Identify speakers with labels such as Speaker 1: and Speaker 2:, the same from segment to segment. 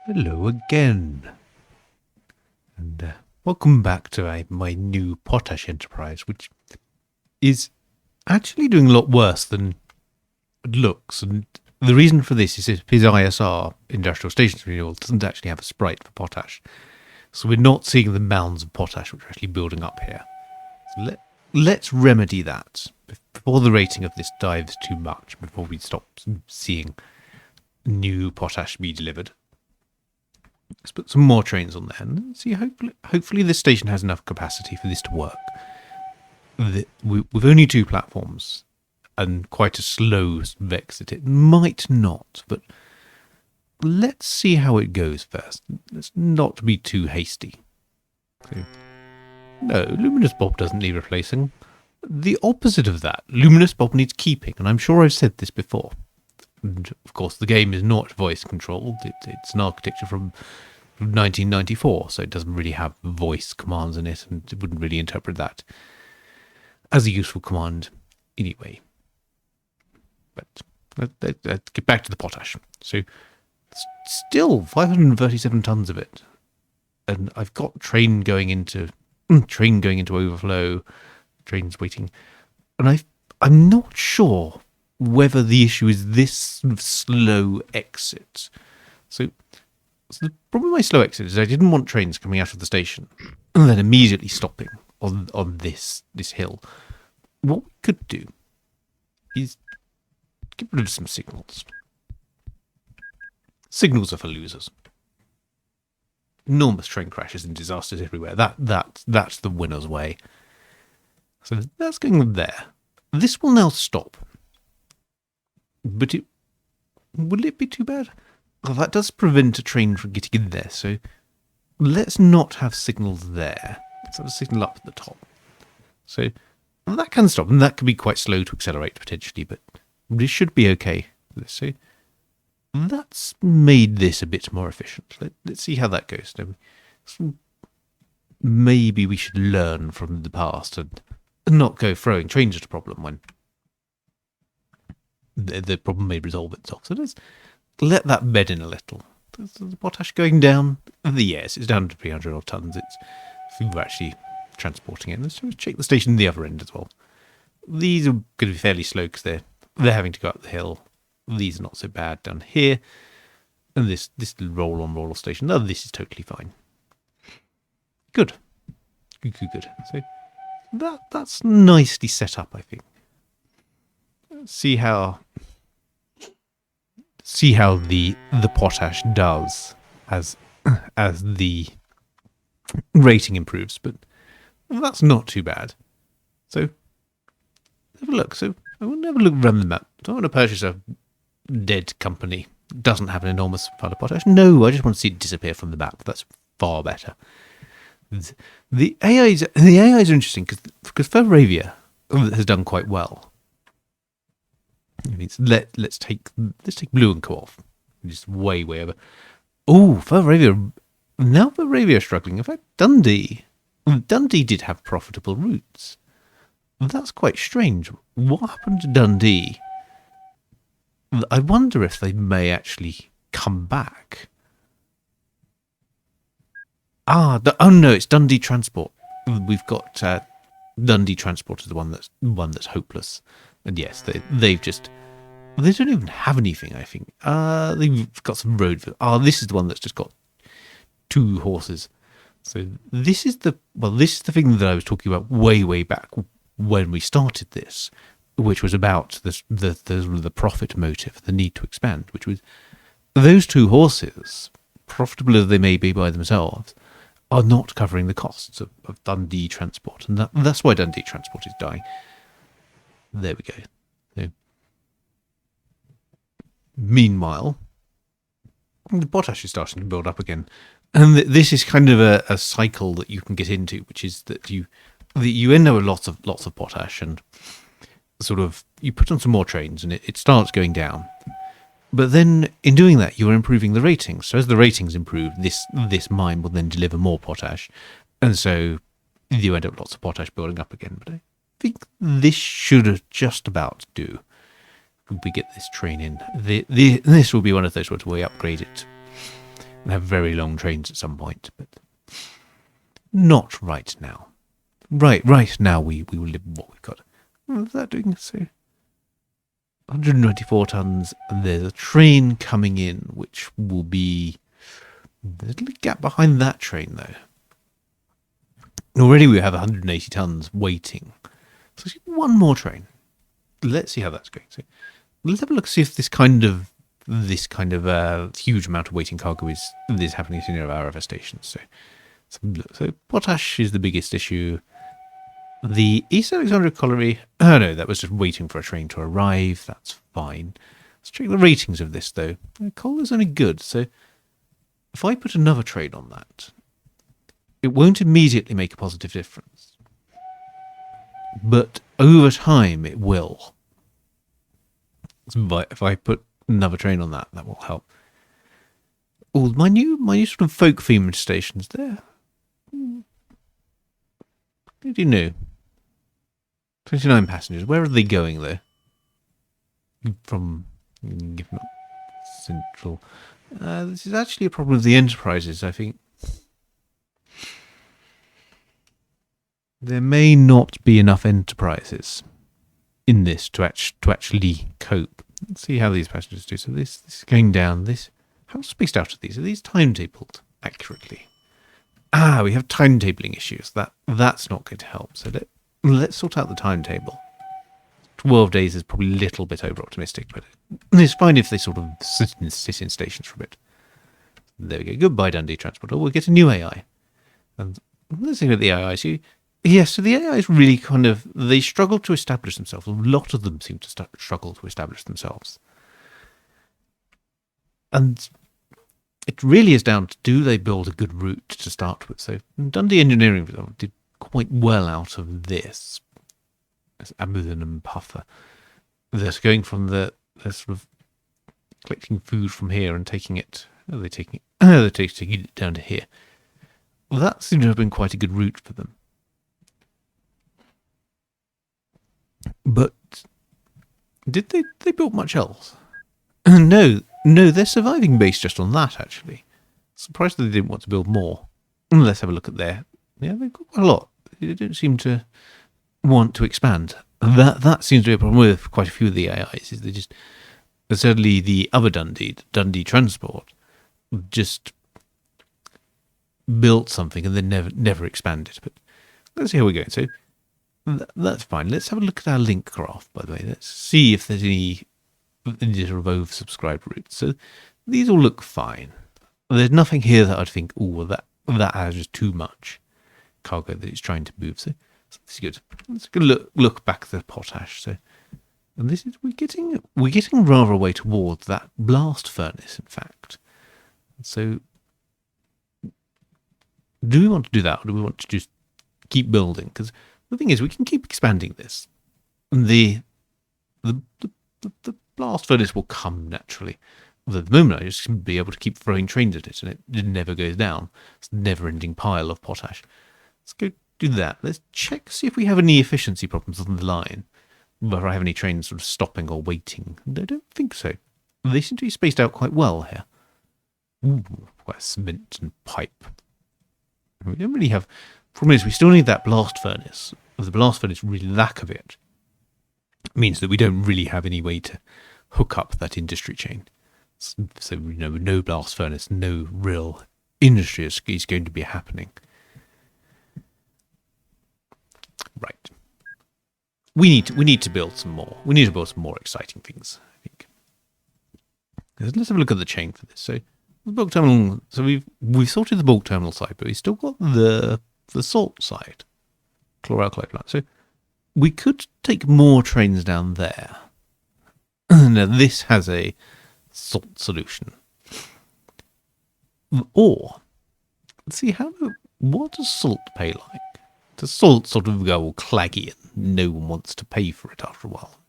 Speaker 1: Hello again, and welcome back to my new potash enterprise, which is actually doing a lot worse than it looks. And the reason for this is his ISR, Industrial Stations Renewal, doesn't actually have a sprite for potash. So we're not seeing the mounds of potash which are actually building up here. So let's remedy that before the rating of this dives too much, before we stop seeing new potash be delivered. Let's put some more trains on there and see. Hopefully this station has enough capacity for this to work. With only 2 platforms and quite a slow exit, it might not, but let's see how it goes first. Let's not be too hasty. So, no, Luminous Bob doesn't need replacing. The opposite of that, Luminous Bob needs keeping, and I'm sure I've said this before. And of course, the game is not voice controlled. It's an architecture from 1994, so it doesn't really have voice commands in it, and it wouldn't really interpret that as a useful command anyway. But let's get back to the potash. So, still 537 tons of it, and I've got train going into overflow, trains waiting, and I'm not sure whether the issue is this slow exit. So the problem with my slow exit is I didn't want trains coming out of the station and then immediately stopping on this hill. What we could do is get rid of some signals. Signals are for losers. Enormous train crashes and disasters everywhere. That's the winner's way. So that's going there. This will now stop. But will it be too bad? Well, that does prevent a train from getting in there, so let's not have signals there. Let's have a signal up at the top. So that can stop, and that can be quite slow to accelerate potentially, but this should be okay. So that's made this a bit more efficient. Let's see how that goes. Maybe we should learn from the past and not go throwing trains at a problem when the problem may resolve itself. So let's let that bed in a little. Is the potash going down? Yes, it's down to 300 odd tons. We're actually transporting it. Let's check the station the other end as well. These are going to be fairly slow because they're having to go up the hill. These are not so bad down here. And this little roll-on station. No, this is totally fine. Good. Good. So that's nicely set up, I think. See how the potash does as the rating improves, but that's not too bad. So have a look. So I want to have a look around the map. Do I want to purchase a dead company? Doesn't have an enormous pile of potash. No, I just want to see it disappear from the map. That's far better. The AIs are interesting because Furravia has done quite well. Let's take blue and go off. Just way over. Oh, Furravia. Now Furravia is struggling. In fact, Dundee did have profitable routes. That's quite strange. What happened to Dundee? I wonder if they may actually come back. Oh no, it's Dundee Transport. We've got Dundee Transport is the one that's hopeless. And yes, they don't even have anything, I think. They've got some road. This is the one that's just got 2 horses. So this is the thing that I was talking about way back when we started this, which was about the profit motive, the need to expand, which was those 2 horses, profitable as they may be by themselves, are not covering the costs of Dundee Transport. And that's why Dundee Transport is dying. There we go. So, meanwhile, the potash is starting to build up again. And this is kind of a cycle that you can get into, which is that you end up with lots of potash, and sort of you put on some more trains and it starts going down. But then in doing that, you're improving the ratings. So as the ratings improve, this mine will then deliver more potash. And so you end up with lots of potash building up again. But I think this should just about do. If we get this train in. This will be one of those where we upgrade it and have very long trains at some point, but not right now. Right now we will live with what we've got. What's that doing? So 124 tons, and there's a train coming in, which will be... There's a little gap behind that train, though. Already we have 180 tons waiting. So one more train. Let's see how that's going. So let's have a look, see if this kind of huge amount of waiting cargo is happening at any of our other stations. So potash is the biggest issue. The East Alexandria Colliery, oh no, that was just waiting for a train to arrive. That's fine. Let's check the ratings of this, though. Coal is only good, so if I put another train on that, it won't immediately make a positive difference. But over time, it will. But if I put another train on that, that will help. Oh, my new sort of folk themed stations there. How do you know? 29 passengers. Where are they going, though? From Central. This is actually a problem with the enterprises, I think. There may not be enough enterprises in this to actually cope. Let's see how these passengers do. So this is going down. How spaced out are these? Are these timetabled accurately? We have timetabling issues. That's not going to help. So let's sort out the timetable. 12 days is probably a little bit over-optimistic, but it's fine if they sort of sit in stations for a bit. There we go. Goodbye, Dundee Transport. We'll get a new AI. And let's see what the AI is. So the AI is really they struggle to establish themselves. A lot of them seem to struggle to establish themselves. And it really is down to, do they build a good route to start with? So Dundee Engineering did quite well out of this. It's Addons and Puffer. They're going from they're sort of collecting food from here and taking it. They're taking it down to here. Well, that seems to have been quite a good route for them. But did they build much else? No, they're surviving based just on that, actually. Surprised that they didn't want to build more. Let's have a look at they've got quite a lot. They don't seem to want to expand. That seems to be a problem with quite a few of the AIs, is they just, certainly the other Dundee Transport, just built something and then never expanded. But let's see how we're going. So that's fine. Let's have a look at our link graph, by the way. Let's see if there's any sort of oversubscribed routes. So these all look fine. There's nothing here that I'd think, that has just too much cargo that it's trying to move. So this is good. Let's look back at the potash. So, and this is we're getting rather a way towards that blast furnace. In fact, so do we want to do that, or do we want to just keep building? Because the thing is, we can keep expanding this, and the blast furnace will come naturally. Although at the moment, I just be able to keep throwing trains at it, and it never goes down. It's a never-ending pile of potash. Let's go do that. Let's see if we have any efficiency problems on the line. Whether I have any trains sort of stopping or waiting. I don't think so. They seem to be spaced out quite well here. Ooh, quite cement and pipe. We don't really have... Problem is, we still need that blast furnace. If the blast furnace, really lack of it, means that we don't really have any way to hook up that industry chain. So, no blast furnace, no real industry is going to be happening. Right. We need to build some more. We need to build some more exciting things, I think. Let's have a look at the chain for this. So the bulk terminal. So we've sorted the bulk terminal side, but we've still got the salt side, chloralkali plant. So we could take more trains down there. Now this has a salt solution. Or let's see what does salt pay like? Does salt sort of go all claggy and no one wants to pay for it after a while?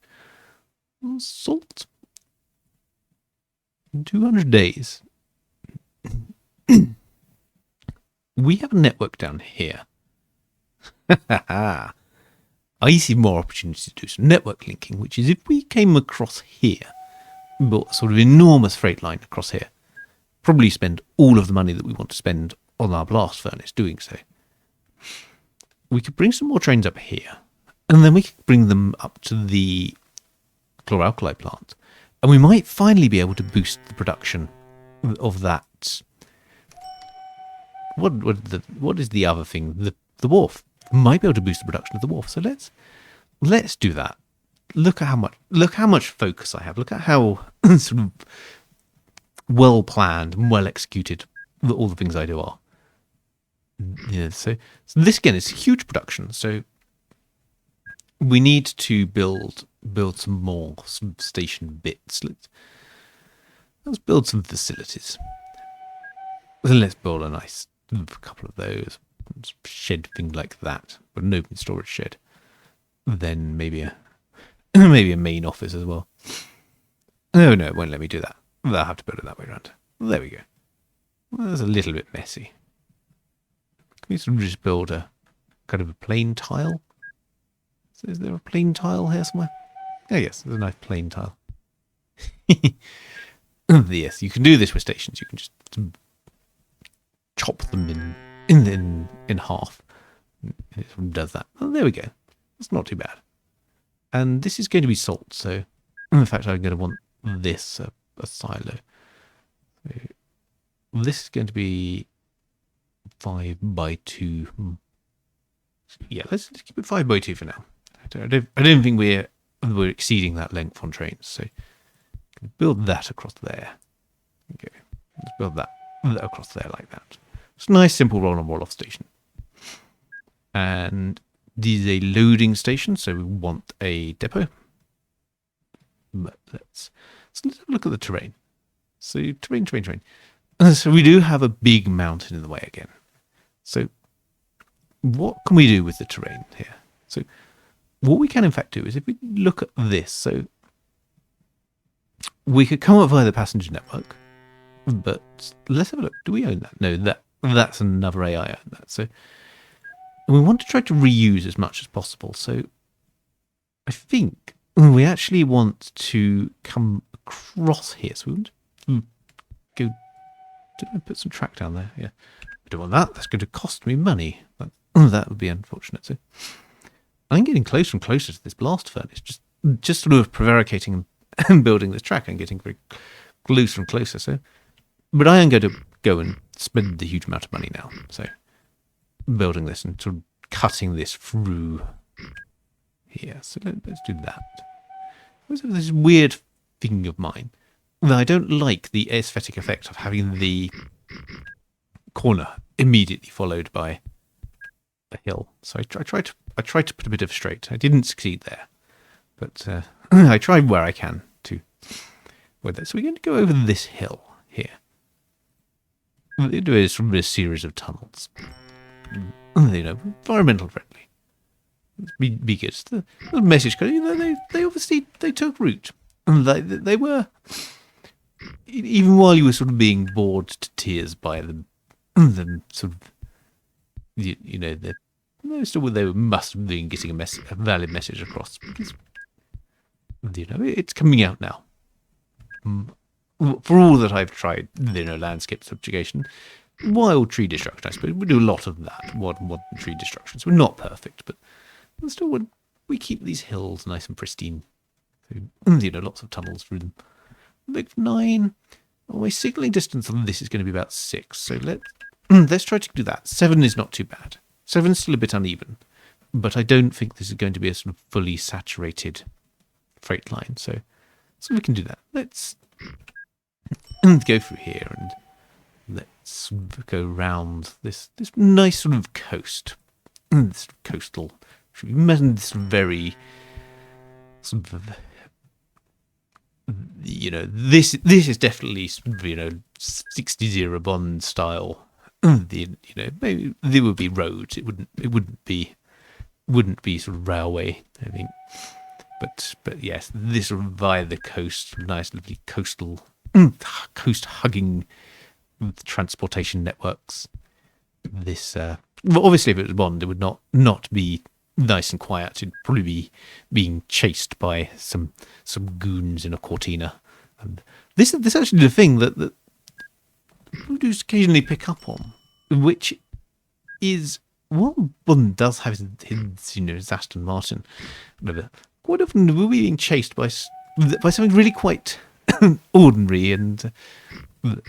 Speaker 1: Salt. 200 days. We have a network down here. I see more opportunity to do some network linking, which is if we came across here, built a sort of enormous freight line across here, probably spend all of the money that we want to spend on our blast furnace doing so. We could bring some more trains up here, and then we could bring them up to the chloralkali plant, and we might finally be able to boost the production of that. What is the other thing? The wharf. We might be able to boost the production of the wharf. So let's do that. Look how much focus I have. Look at how sort of well planned and well executed all the things I do are. Yeah, so this again is huge production. So we need to build some more station bits. Let's build some facilities. Let's build a nice couple of those, shed thing like that, but an open storage shed. Then maybe a main office as well. No, it won't let me do that. I'll have to build it that way around. There we go. Well, that's a little bit messy. Can we sort of just build a kind of a plain tile? So is there a plain tile here somewhere? Oh yes, there's a nice plain tile. Yes, you can do this with stations. You can just chop them in half. It does that. Oh, there we go. That's not too bad. And this is going to be salt, so in fact I'm going to want this a silo. So this is going to be 5 by 2. Yeah, let's keep it 5 by 2 for now. I don't think we're exceeding that length on trains. So build that across there. Okay, let's build that across there like that. It's a nice simple roll on roll off station. And this is a loading station, so we want a depot. But let's have a look at the terrain. So terrain. So we do have a big mountain in the way again. So what can we do with the terrain here? So what we can in fact do is if we look at this, so we could come up via the passenger network, but let's have a look. Do we own that? No, that's another AI own that. So we want to try to reuse as much as possible. So I think we actually want to come across here. So we want to go. Did I put some track down there? Yeah. I don't want that. That's going to cost me money. That would be unfortunate. So I'm getting closer and closer to this blast furnace. Just sort of prevaricating and building this track. I'm getting very closer and closer. So, but I am going to go and spend the huge amount of money now. So building this and sort of cutting this through here. So let's do that. There's this weird thing of mine that I don't like the aesthetic effect of having the corner immediately followed by a hill. So I tried to put a bit of straight. I didn't succeed there, but I tried where I can to with it. So we're going to go over this hill here. We'll do a series of tunnels. Environmental friendly. Be good. The message code. They obviously took root. They were, even while you were sort of being bored to tears by them sort of, they must have been getting a valid message across because, it's coming out now. For all that I've tried, landscape subjugation, wild tree destruction, I suppose. We do a lot of that, modern tree destruction. So we're not perfect, but still we keep these hills nice and pristine. So, lots of tunnels through them. Big 9. My signalling distance on this is going to be about 6. So let's try to do that. 7 is not too bad. 7 is still a bit uneven, but I don't think this is going to be a sort of fully saturated freight line. So we can do that. Let's go through here and let's go around this nice sort of coast. This coastal, this very sort of, this is definitely 60 Bond style. Maybe there would be roads. It wouldn't be sort of railway, I think. But yes, this sort of via the coast, nice lovely coastal, coast hugging transportation networks. This obviously if it was Bond, it would not be nice and quiet. It'd probably be being chased by some goons in a cortina. And this is actually the thing that we do occasionally pick up on, which is what Bond does have his his Aston Martin, whatever. Quite often we're being chased by something really quite ordinary and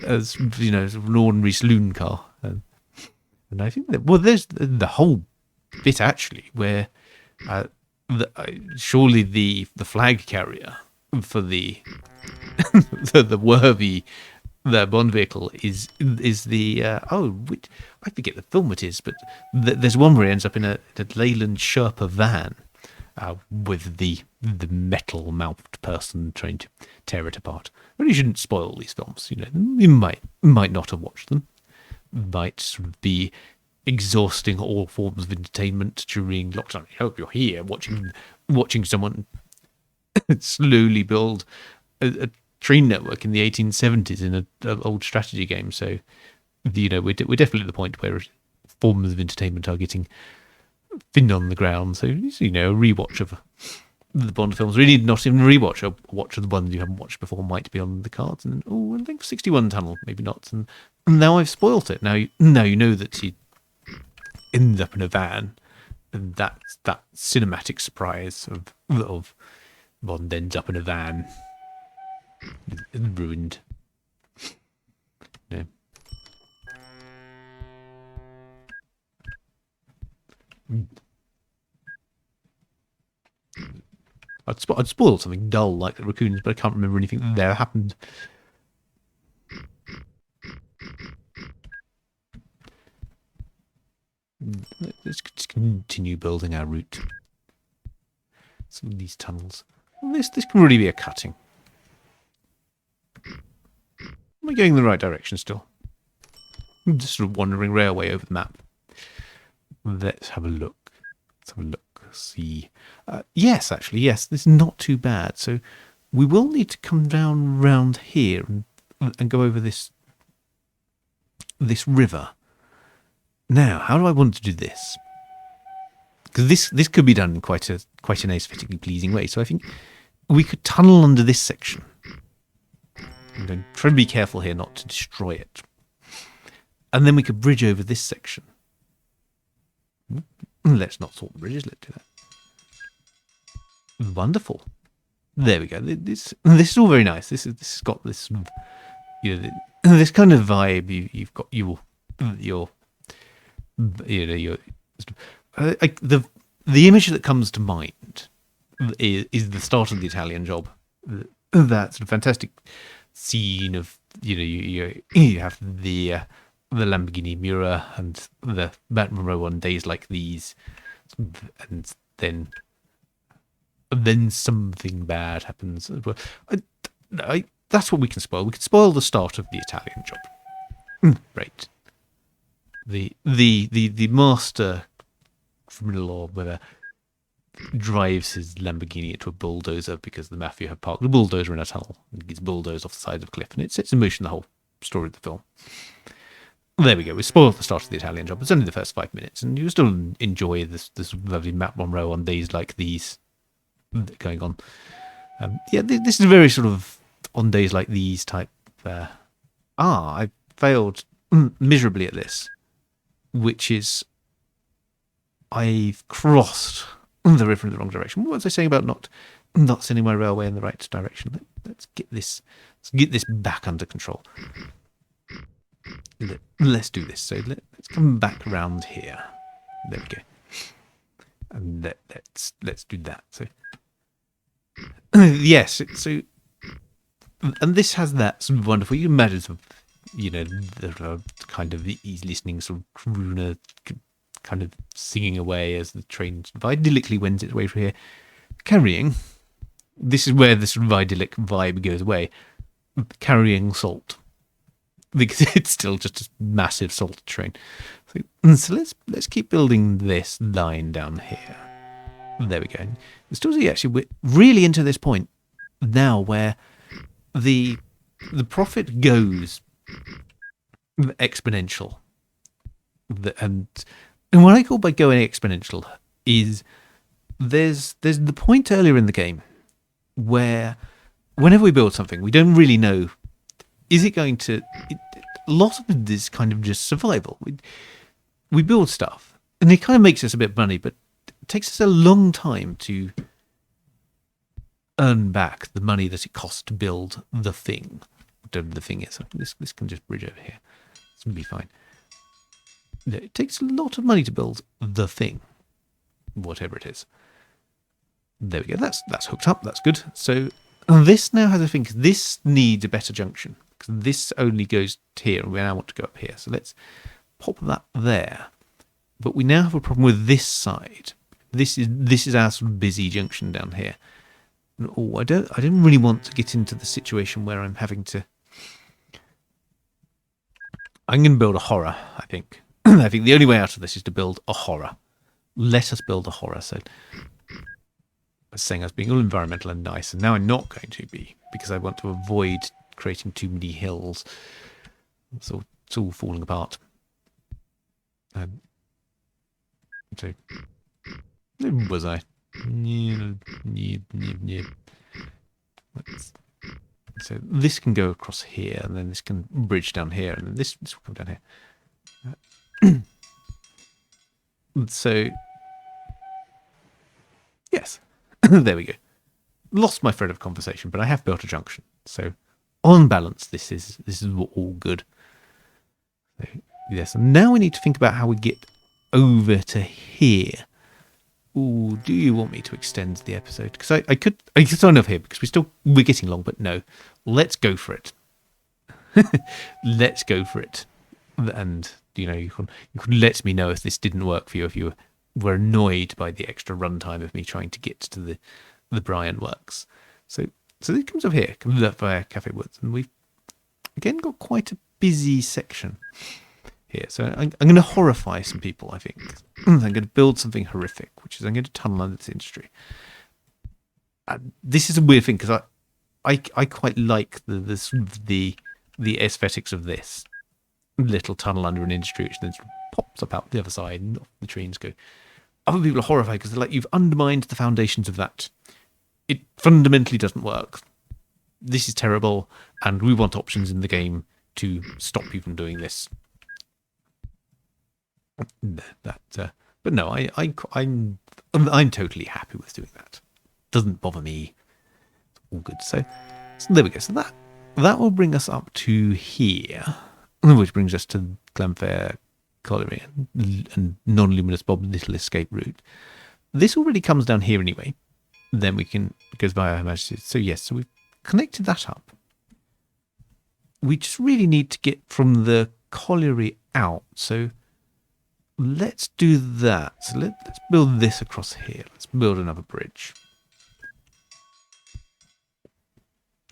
Speaker 1: as sort of an ordinary saloon car, and I think that there's the whole bit actually where surely the flag carrier for the the worthy Bond vehicle is the I forget the film it is, but there's one where he ends up in a Leyland Sherpa van with the metal-mouthed person trying to tear it apart. Really shouldn't spoil these films. You might not have watched them. Might sort of be exhausting all forms of entertainment during lockdown. I hope you're here watching someone slowly build a train network in the 1870s in an old strategy game. So, we're definitely at the point where forms of entertainment are getting thin on the ground. So, a rewatch of the Bond films, really not even a rewatch, a watch of the ones you haven't watched before might be on the cards. And I think 61 Tunnel, maybe not. And now I've spoilt it. Now you know that he ends up in a van, and that's that cinematic surprise of Bond ends up in a van, ruined. I'd spoiled something dull like the raccoons, but I can't remember anything there happened. Let's just continue building our route. Some of these tunnels. This can really be a cutting. Am I going in the right direction still? I'm just sort of wandering railway over the map. Let's have a look. See. Yes, actually, yes. This is not too bad. So we will need to come down round here and go over this river. Now, how do I want to do this? Because this could be done in quite an aesthetically pleasing way. So I think we could tunnel under this section. I'm going to try to be careful here not to destroy it. And then we could bridge over this section. Let's not sort the bridges. Let's do that. Wonderful. There we go. This is all very nice. This has got this this kind of vibe. You've got your the image that comes to mind is the start of the Italian Job. That sort of fantastic scene of you have the Lamborghini Miura and the Batman Monroe on days like these, and then something bad happens. That's what we can spoil. We can spoil the start of the Italian Job. Right. The master criminal or whatever drives his Lamborghini into a bulldozer because the mafia have parked the bulldozer in a tunnel and gets bulldozed off the side of a cliff, and it sets in motion the whole story of the film. There we go. We spoiled the start of the Italian Job. It's only the first 5 minutes, and you still enjoy this lovely Matt Monroe on days like these going on. This is a very sort of on days like these type. I failed miserably at this, which is I've crossed the river in the wrong direction. What was I saying about not sending my railway in the right direction? Let's get this back under control. Let's do this. So let's come back around here. There we go. And let's do that. So yes. So and this has that sort of wonderful. You can imagine sort of the kind of easy listening sort of crooner kind of singing away as the train idyllically wends its way through here, carrying. This is where the sort of idyllic vibe goes away. Carrying salt. Because it's still just a massive salt train. So let's keep building this line down here. There we go. We're really into this point now where the profit goes exponential. And what I call by going exponential is there's the point earlier in the game where whenever we build something, we don't really know, is it going to... a lot of it is kind of just survival. We build stuff, and it kind of makes us a bit of money, but it takes us a long time to earn back the money that it costs to build the thing, whatever the thing is. This can just bridge over here. This will be fine. It takes a lot of money to build the thing, whatever it is. There we go. That's hooked up. That's good. So this now has a thing. This needs a better junction, because this only goes here, and we now want to go up here. So let's pop that there. But we now have a problem with this side. This is our sort of busy junction down here. Oh, I don't really want to get into the situation where I'm having to. I'm going to build a horror, I think. I think the only way out of this is to build a horror. Let us build a horror. So I was saying I was being all environmental and nice, and now I'm not going to be, because I want to avoid creating too many hills. So it's all falling apart. So where was I? So this can go across here, and then this can bridge down here, and then this will come down here. So yes, there we go. Lost my thread of conversation, but I have built a junction. So on balance, this is all good. So, yes, and now we need to think about how we get over to here. Ooh, do you want me to extend the episode? Because I could sign off here, because we're getting long, but no, let's go for it. Let's go for it. And you can let me know if this didn't work for you, if you were annoyed by the extra runtime of me trying to get to the Brian works. So it comes up here, comes up via Cafe Woods, and we've again got quite a busy section here. So I'm going to horrify some people, I think. I'm going to build something horrific, which is I'm going to tunnel under this industry. This is a weird thing, because I quite like the aesthetics of this little tunnel under an industry, which then sort of pops up out the other side, and off the trees go. Other people are horrified because they're like, you've undermined the foundations of that. It fundamentally doesn't work. This is terrible, and we want options in the game to stop you from doing this. But no, I'm totally happy with doing that. Doesn't bother me. It's all good. So there we go. So that will bring us up to here, which brings us to Glamfair Colliery and non-luminous Bob Little escape route. This already comes down here anyway. Then it goes via Her Majesty's. So yes, so we've connected that up. We just really need to get from the colliery out. So let's do that. So let's build this across here. Let's build another bridge.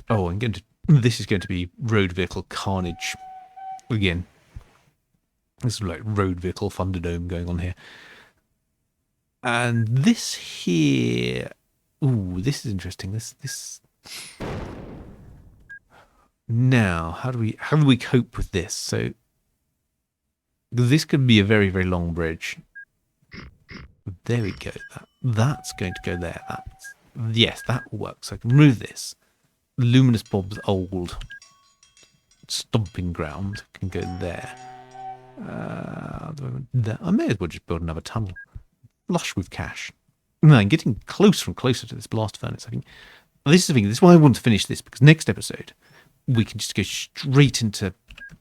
Speaker 1: Oh, this is going to be road vehicle carnage again. This is like road vehicle Thunderdome going on here. And this here, ooh, this is interesting. This. Now, how do we cope with this? So this could be a very, very long bridge. There we go. That's going to go there. Yes, that will work. So I can remove this. Luminous Bob's old stomping ground can go there. I may as well just build another tunnel. Flush with cash. No, I'm getting closer and closer to this blast furnace. I think this is the thing. This is why I want to finish this, because next episode we can just go straight into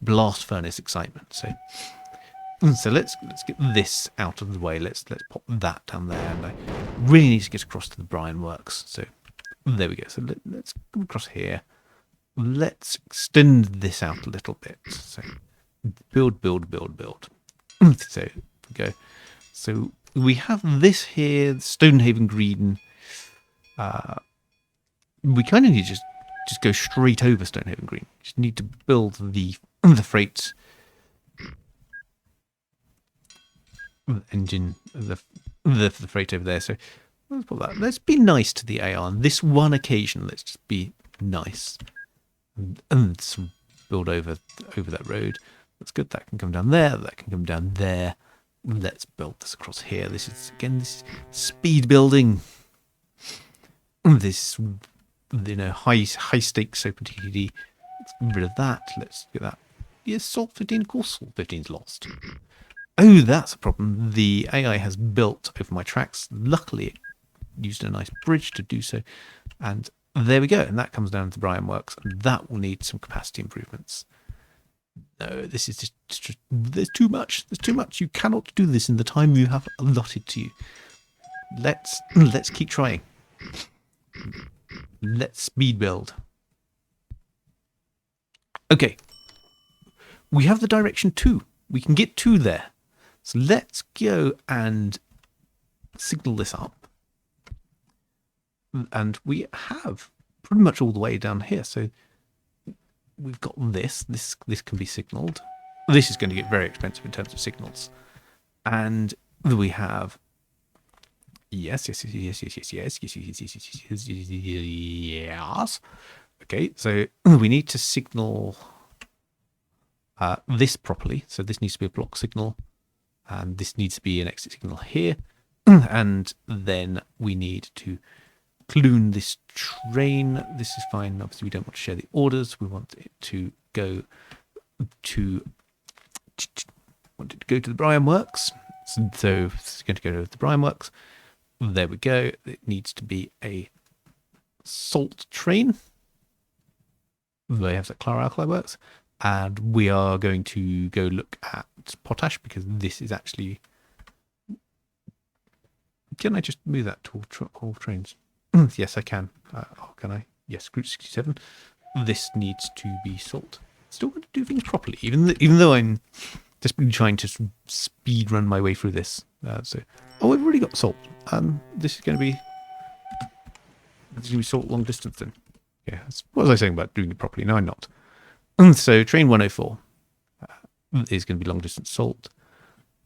Speaker 1: blast furnace excitement. So let's get this out of the way. Let's pop that down there, and I really need to get across to the Brian Works. So there we go. So let's come across here. Let's extend this out a little bit. So build. So we go. So we have this here, Stonehaven Green. We kind of need to just go straight over Stonehaven Green. Just need to build the freight engine, the freight over there. So let's put that. Let's be nice to the AI on this one occasion. Let's just be nice and some build over that road. That's good. That can come down there. That can come down there. Let's build this across here. This is speed building. This, high stakes OpenTTD. Let's get rid of that. Let's get that Yes, salt 15, of course salt 15's lost. Oh, that's a problem. The AI has built over my tracks. Luckily, it used a nice bridge to do so. And there we go. And that comes down to the Brian Works. And that will need some capacity improvements. No, this is just there's too much. There's too much. You cannot do this in the time you have allotted to you. Let's keep trying. Let's speed build. Okay. We have the direction 2. We can get 2 there. So let's go and signal this up. And we have pretty much all the way down here. So we've got this. This can be signaled. This is going to get very expensive in terms of signals. And we have yes. Okay, so we need to signal this properly. So this needs to be a block signal. And this needs to be an exit signal here. And then we need to clone this train. This is fine. Obviously, we don't want to share the orders. We want it to go to the Brian Works. So it's going to go to the Brian Works. There we go. It needs to be a salt train. They have that chloralkali works. And we are going to go look at potash because this is actually... Can I just move that to all trains? Yes, I can. Can I? Yes, Route 67. This needs to be salt. Still going to do things properly, even though I'm just been trying to speed run my way through this. We've already got salt. This is going to be salt long distance then. Yeah, what was I saying about doing it properly? No, I'm not. So train 104 is going to be long distance salt.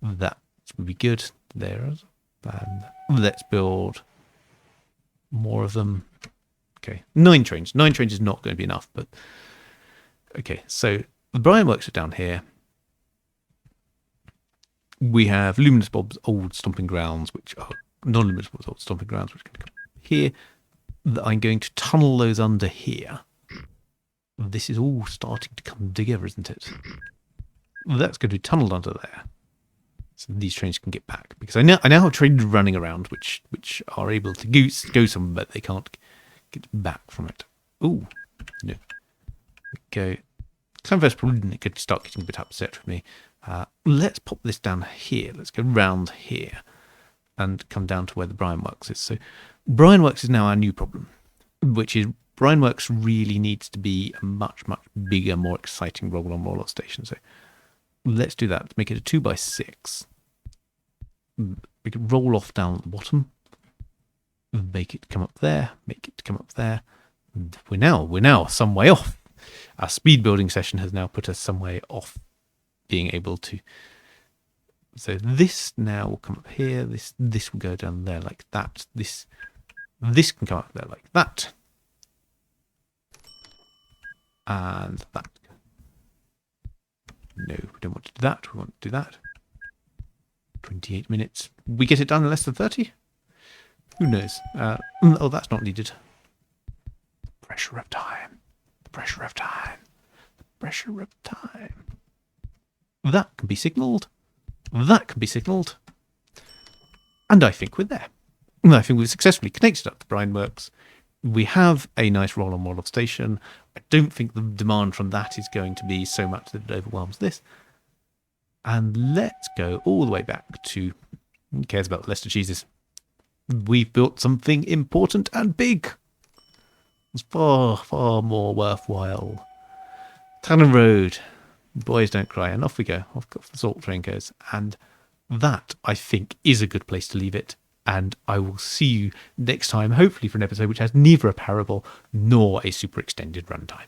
Speaker 1: That would be good. There. And let's build more of them. Okay, 9 trains. 9 trains is not going to be enough, but okay. So the Brian Works are down here. We have Luminous Bob's old stomping grounds, which are non-Luminous Bob's old stomping grounds, which are going to come here. I'm going to tunnel those under here. This is all starting to come together, isn't it? That's going to be tunneled under there. So these trains can get back. Because I now have trains running around which are able to go somewhere, but they can't get back from it. Ooh. No. Okay. Clamverse probably could start getting a bit upset with me. Let's pop this down here. Let's go round here and come down to where the Brian Works is. So Brian Works is now our new problem, which is Brian Works really needs to be a much, much bigger, more exciting roll-on station. So let's do that. Let's make it a 2x6. We can roll off down at the bottom. Make it come up there. Make it come up there. And we're now some way off. Our speed building session has now put us some way off being able to. So this now will come up here. This will go down there like that. This can come up there like that. And that. No, we don't want to do that. We want to do that. 28 minutes. We get it done in less than 30? Who knows? Oh, that's not needed. The pressure of time. The pressure of time. The pressure of time. That can be signalled. That can be signalled. And I think we're there. I think we've successfully connected up the Brian Works. We have a nice roll-on model station. I don't think the demand from that is going to be so much that it overwhelms this. And let's go all the way back to... Who cares about the Leicester cheeses? We've built something important and big. It's far, far more worthwhile. Tannen Road. Boys don't cry. And off we go. Off the salt train goes. And that, I think, is a good place to leave it. And I will see you next time, hopefully for an episode which has neither a parable nor a super extended runtime.